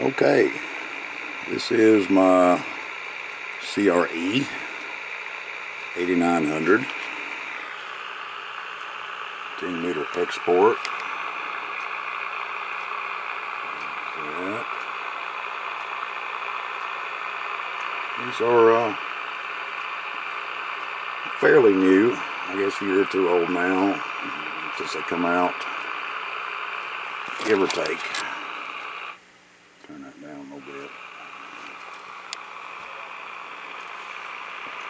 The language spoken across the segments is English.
Okay, this is my CRE 8900 10-meter export. These are fairly new, I guess a year or two old now since they come out, give or take. Turn that down a little bit.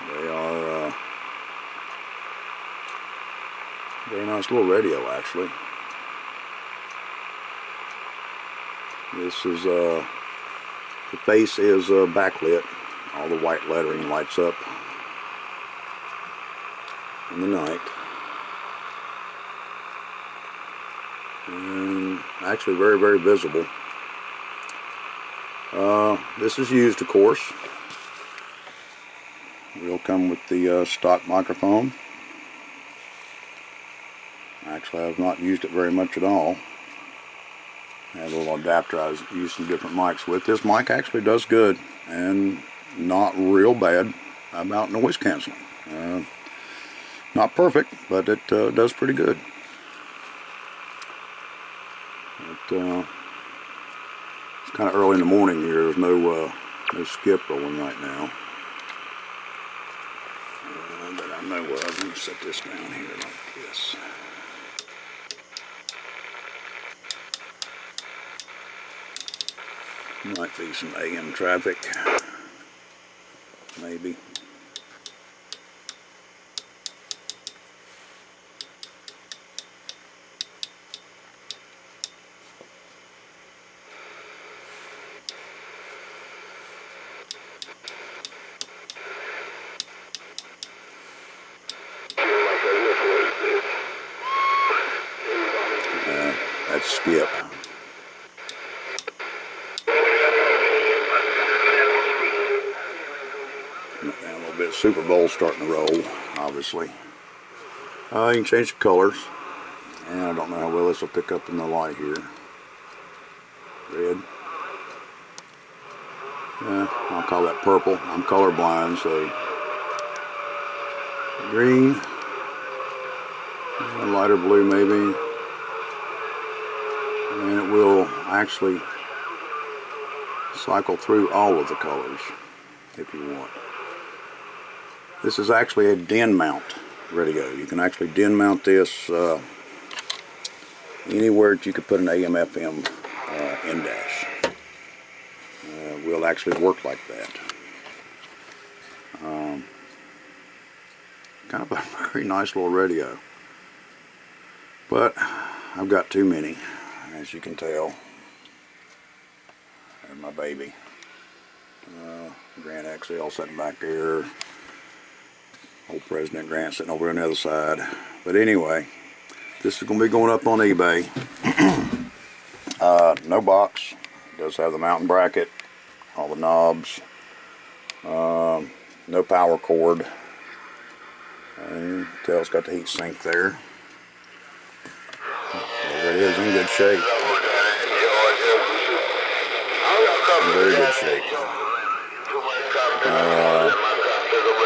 They are very nice little radio, actually. This is the face is backlit. All the white lettering lights up in the night, and actually very visible. This is used, of course. Will come with the stock microphone. Actually, I've not used it very much at all. I have a little adapter I use some different mics with. This mic actually does good and not real bad about noise canceling. Not perfect, but it does pretty good. It's kind of early in the morning here. There's no skip rolling right now. But I know what I'm going to set this down here like this. Might be some AM traffic, maybe. That's skip. Super Bowl starting to roll, obviously. You can change the colors, and I don't know how well this will pick up in the light here. Red. I'll call that purple. I'm colorblind, so green, and lighter blue maybe, and it will actually cycle through all of the colors if you want. This is actually a den mount radio. You can actually den mount this anywhere that you could put an AM FM in-dash. Will actually work like that. Kind of a very nice little radio. But I've got too many, as you can tell. There's my baby. Grand XL sitting back there. Old President Grant sitting over on the other side. But anyway, this is going to be going up on eBay. No box. It does have the mounting bracket, all the knobs. No power cord. You can tell it's got the heat sink there. There it is, in good shape. In very good shape.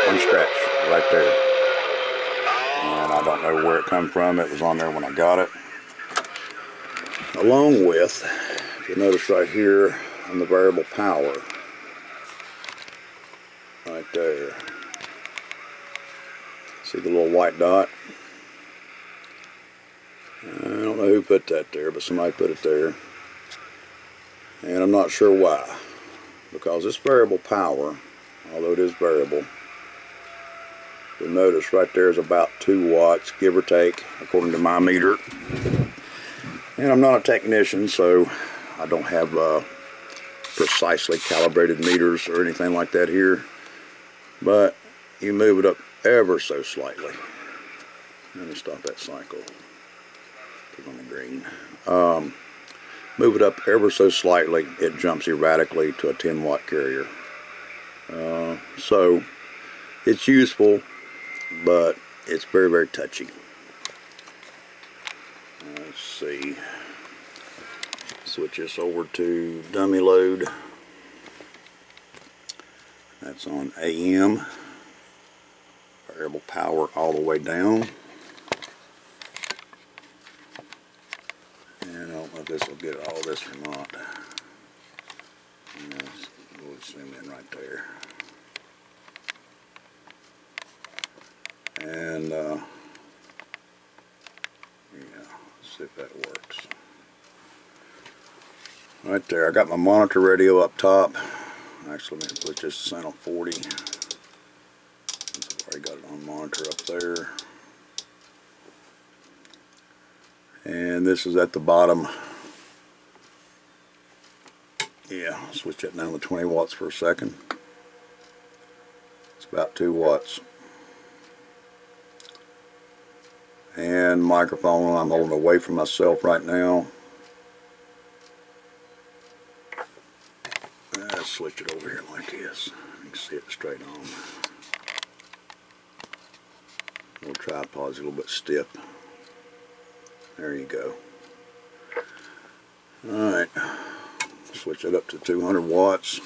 One scratch right there, and I don't know where it come from. It was on there when I got it, along with, if you notice right here on the variable power right there, see the little white dot? I don't know who put that there, but somebody put it there, and I'm not sure why, because this variable power, although it is variable, you'll notice right there is about 2 watts, give or take, according to my meter. And I'm not a technician, so I don't have precisely calibrated meters or anything like that here. But you move it up ever so slightly. Let me stop that cycle. Put it on the green. Move it up ever so slightly, it jumps erratically to a 10-watt carrier. So it's useful, but it's very touchy. Let's see. Switch this over to dummy load. That's on AM. Variable power all the way down. And I don't know if this will get all this or not. We'll zoom in right there. And yeah, let's see if that works. Right there, I got my monitor radio up top. Actually, let me put this set on 40. I've already got it on monitor up there. And this is at the bottom. Yeah, I'll switch that down to 20 watts for a second. It's about 2 watts. And microphone I'm holding away from myself right now. Let's switch it over here like this. You can see it straight on. Little tripod's a little bit stiff. There you go. Alright. Switch it up to 200 watts.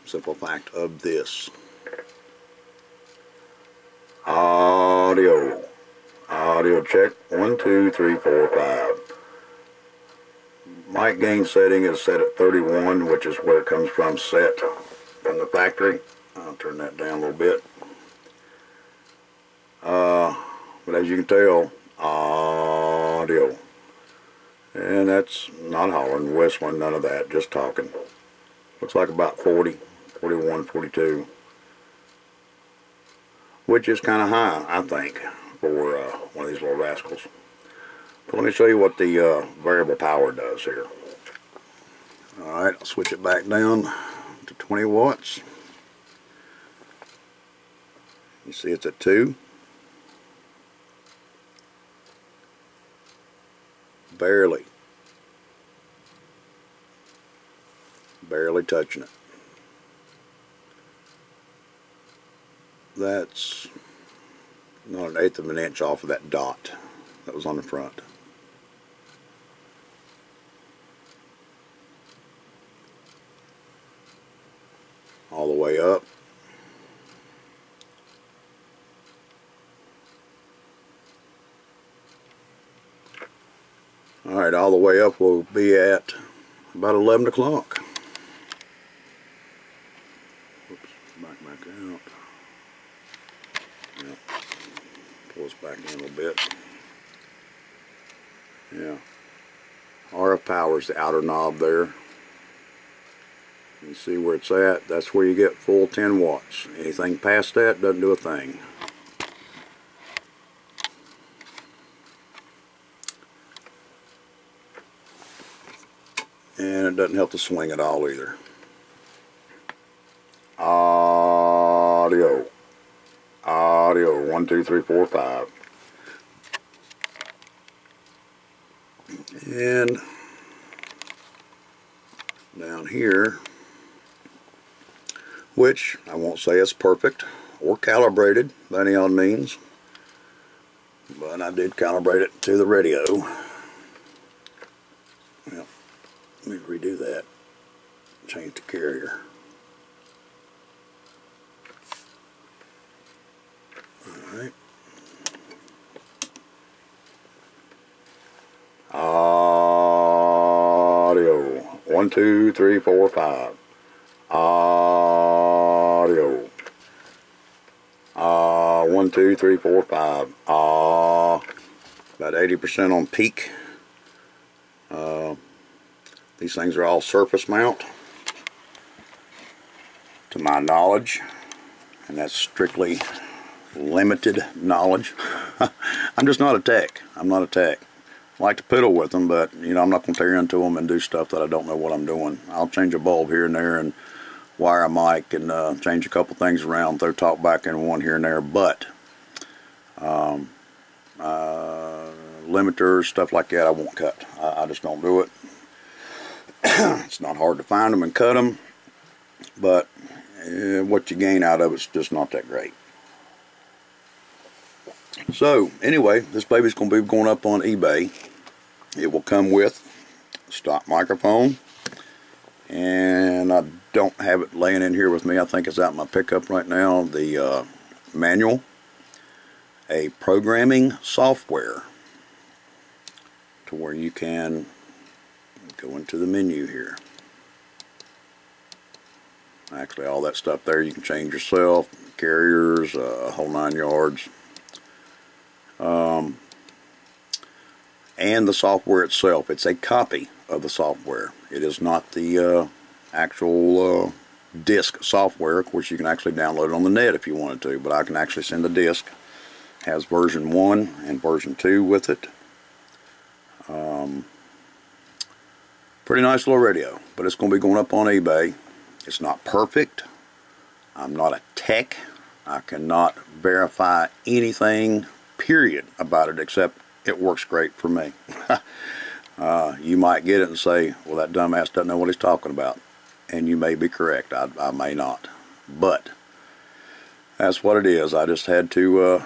Simple fact of this. Audio. Audio check. 1, 2, 3, 4, 5. Mic gain setting is set at 31, which is where it comes from, set from the factory. I'll turn that down a little bit. But as you can tell, audio. And that's not hollering, whistling, none of that, just talking. Looks like about 40, 41, 42. Which is kind of high, I think, for one of these little rascals. But let me show you what the variable power does here. Alright, I'll switch it back down to 20 watts. You see it's at 2. Barely touching it. That's not 1/8 of an inch off of that dot that was on the front. All the way up. Alright, all the way up will be at about 11 o'clock. Oops, back out. Yep. Pull this back in a little bit. Yeah. RF power is the outer knob there. You see where it's at? That's where you get full 10 watts. Anything past that doesn't do a thing. And it doesn't help the swing at all either. Audio. Audio. 1, 2, 3, 4, 5. And down here, which I won't say is perfect or calibrated by any odd means, but I did calibrate it to the radio. Well, let me redo that. Change the carrier. Alright. Audio. 1, 2, 3, 4, 5. Audio. 1, 2, 3, 4, 5. About 80% on peak. These things are all surface mount, to my knowledge, and that's strictly limited knowledge. I'm just not a tech. I'm not a tech. I like to piddle with them, but you know, I'm not going to tear into them and do stuff that I don't know what I'm doing. I'll change a bulb here and there and wire a mic and change a couple things around, throw talk back in one here and there, but limiters, stuff like that, I won't cut. I just don't do it. It's not hard to find them and cut them, but what you gain out of it's just not that great. So anyway, this baby's going to be going up on eBay. It will come with stock microphone, and I don't have it laying in here with me. I think it's out in my pickup right now. The manual, a programming software to where you can go into the menu here. Actually, all that stuff there you can change yourself, carriers, whole 9 yards. And the software itself, it's a copy of the software. It is not the actual disk software. Of course, you can actually download it on the net if you wanted to, but I can actually send the disk. It has version 1 and version 2 with it. Pretty nice little radio, but it's going to be going up on eBay. It's not perfect. I'm not a tech. I cannot verify anything, period, about it, except it works great for me. You might get it and say, well, that dumbass doesn't know what he's talking about. And you may be correct. I may not. But that's what it is. I just had to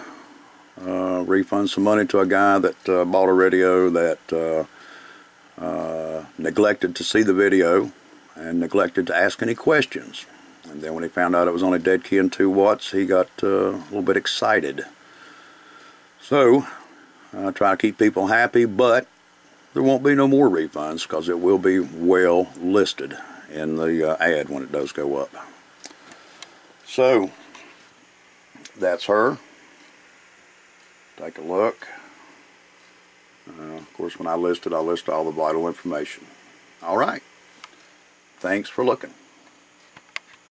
refund some money to a guy that bought a radio that neglected to see the video and neglected to ask any questions. And then when he found out it was only dead key and 2 watts, he got a little bit excited. So I try to keep people happy, but there won't be no more refunds because it will be well listed in the ad when it does go up. So that's her. Take a look. Of course, when I list it, I list all the vital information. All right. Thanks for looking.